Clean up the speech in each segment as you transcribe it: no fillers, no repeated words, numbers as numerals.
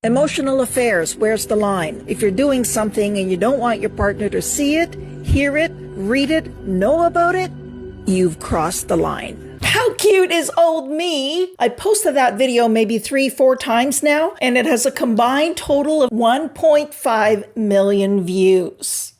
Emotional affairs, where's the line? If you're doing something and you don't want your partner to see it, hear it, read it, know about it, you've crossed the line. How cute is old me? I posted that video maybe 3-4 times now, and it has a combined total of 1.5 million views.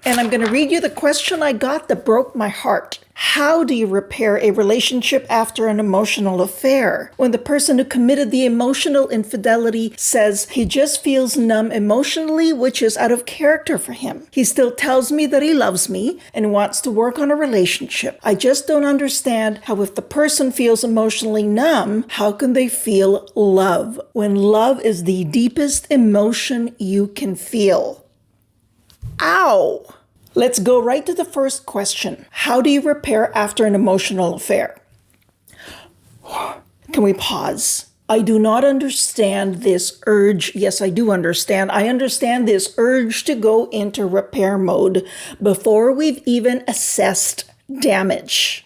And I'm going to read you the question I got that broke my heart. How do you repair a relationship after an emotional affair? When the person who committed the emotional infidelity says he just feels numb emotionally, which is out of character for him. He still tells me that he loves me and wants to work on a relationship. I just don't understand how if the person feels emotionally numb, how can they feel love when love is the deepest emotion you can feel? Ow! Let's go right to the first question. How do you repair after an emotional affair? Can we pause? I do not understand this urge. Yes, I do understand. I understand this urge to go into repair mode before we've even assessed damage.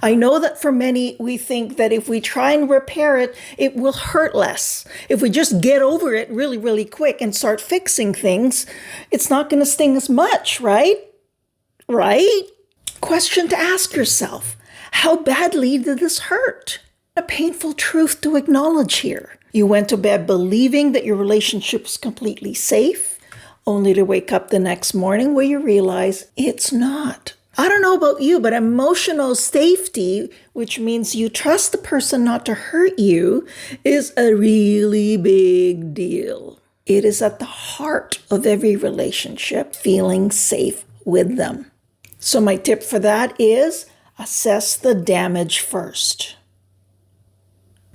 I know that for many, we think that if we try and repair it, it will hurt less. If we just get over it really, really quick and start fixing things, it's not going to sting as much, right? Right? Question to ask yourself, how badly did this hurt? A painful truth to acknowledge here. You went to bed believing that your relationship was completely safe, only to wake up the next morning where you realize it's not. I don't know about you, but emotional safety, which means you trust the person not to hurt you, is a really big deal. It is at the heart of every relationship, feeling safe with them. So my tip for that is assess the damage first.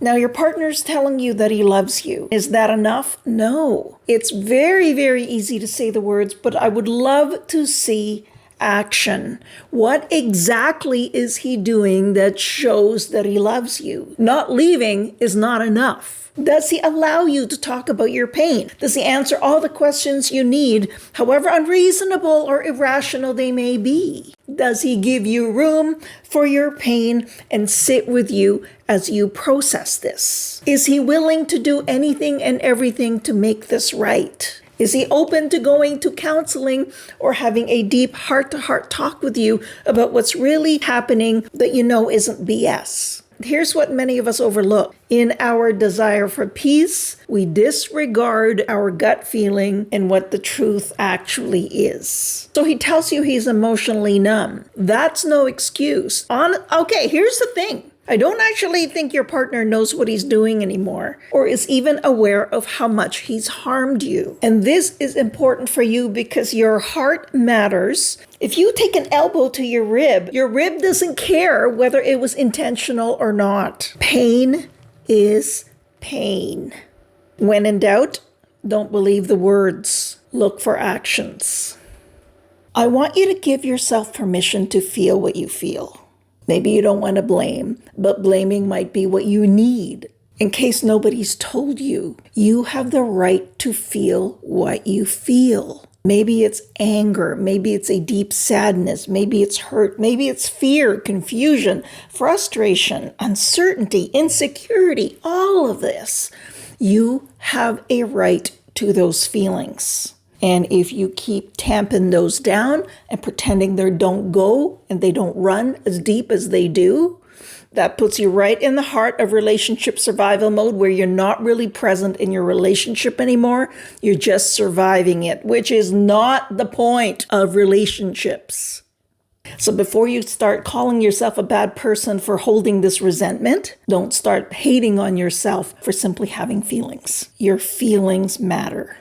Now your partner's telling you that he loves you. Is that enough? No. It's very, very easy to say the words, but I would love to see action. What exactly is he doing that shows that he loves you? Not leaving is not enough. Does he allow you to talk about your pain? Does he answer all the questions you need, however unreasonable or irrational they may be? Does he give you room for your pain and sit with you as you process this? Is he willing to do anything and everything to make this right? Is he open to going to counseling or having a deep heart-to-heart talk with you about what's really happening that you know isn't BS? Here's what many of us overlook. In our desire for peace, we disregard our gut feeling and what the truth actually is. So he tells you he's emotionally numb. That's no excuse. Okay, here's the thing. I don't actually think your partner knows what he's doing anymore or is even aware of how much he's harmed you. And this is important for you because your heart matters. If you take an elbow to your rib doesn't care whether it was intentional or not. Pain is pain. When in doubt, don't believe the words. Look for actions. I want you to give yourself permission to feel what you feel. Maybe you don't want to blame, but blaming might be what you need. In case nobody's told you, you have the right to feel what you feel. Maybe it's anger, maybe it's a deep sadness, maybe it's hurt, maybe it's fear, confusion, frustration, uncertainty, insecurity, all of this. You have a right to those feelings. And if you keep tamping those down and pretending they don't go and they don't run as deep as they do, that puts you right in the heart of relationship survival mode where you're not really present in your relationship anymore. You're just surviving it, which is not the point of relationships. So before you start calling yourself a bad person for holding this resentment, don't start hating on yourself for simply having feelings. Your feelings matter.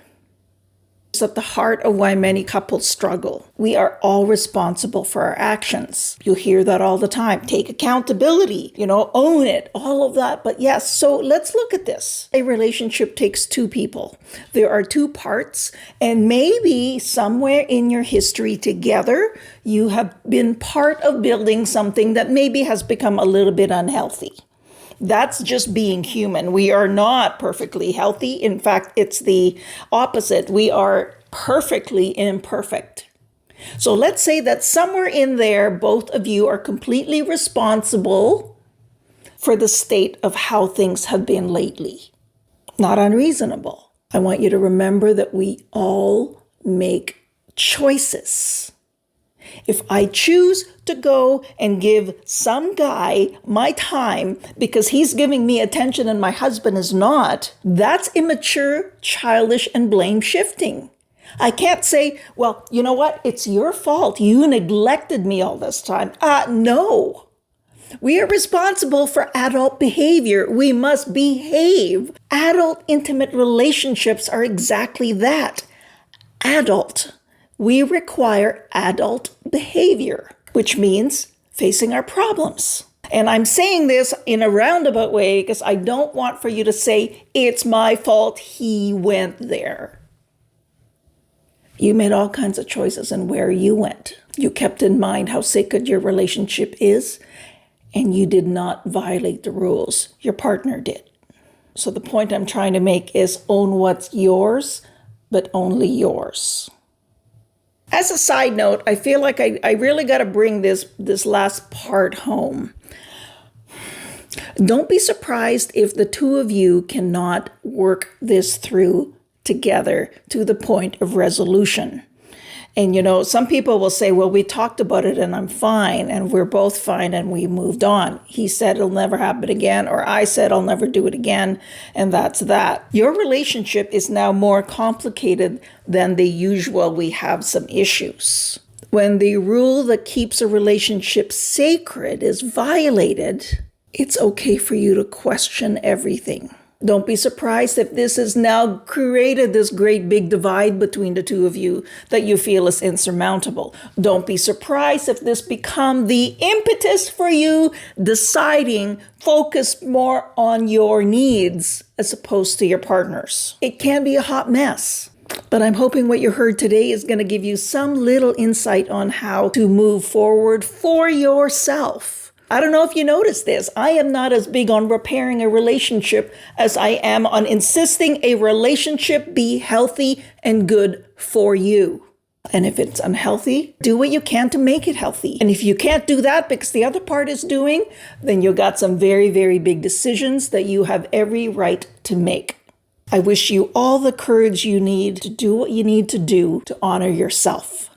It's at the heart of why many couples struggle. We are all responsible for our actions. You hear that all the time. Take accountability, own it, all of that. But yes, so let's look at this. A relationship takes two people. There are two parts, and maybe somewhere in your history together, you have been part of building something that maybe has become a little bit unhealthy. That's just being human. We are not perfectly healthy. In fact, it's the opposite. We are perfectly imperfect. So let's say that somewhere in there, both of you are completely responsible for the state of how things have been lately. not unreasonable. I want you to remember that we all make choices. If I choose to go and give some guy my time because he's giving me attention and my husband is not, that's immature, childish, and blame shifting. I can't say, well, you know what? It's your fault. You neglected me all this time. No. We are responsible for adult behavior. We must behave. Adult intimate relationships are exactly that. Adult. We require adult behavior, which means facing our problems. And I'm saying this in a roundabout way because I don't want for you to say, it's my fault he went there. You made all kinds of choices in where you went. You kept in mind how sacred your relationship is, and you did not violate the rules. Your partner did. So the point I'm trying to make is own what's yours, but only yours. As a side note, I feel like I really got to bring this last part home. Don't be surprised if the two of you cannot work this through together to the point of resolution. And some people will say, well, we talked about it and I'm fine and we're both fine and we moved on. He said it'll never happen again, or I said I'll never do it again, and that's that. Your relationship is now more complicated than the usual. We have some issues. When the rule that keeps a relationship sacred is violated, it's okay for you to question everything. Don't be surprised if this has now created this great big divide between the two of you that you feel is insurmountable. Don't be surprised if this becomes the impetus for you deciding focus more on your needs as opposed to your partner's. It can be a hot mess. But I'm hoping what you heard today is going to give you some little insight on how to move forward for yourself. I don't know if you noticed this. I am not as big on repairing a relationship as I am on insisting a relationship be healthy and good for you. And if it's unhealthy, do what you can to make it healthy. And if you can't do that because the other part is doing, then you got some very, very big decisions that you have every right to make. I wish you all the courage you need to do what you need to do to honor yourself.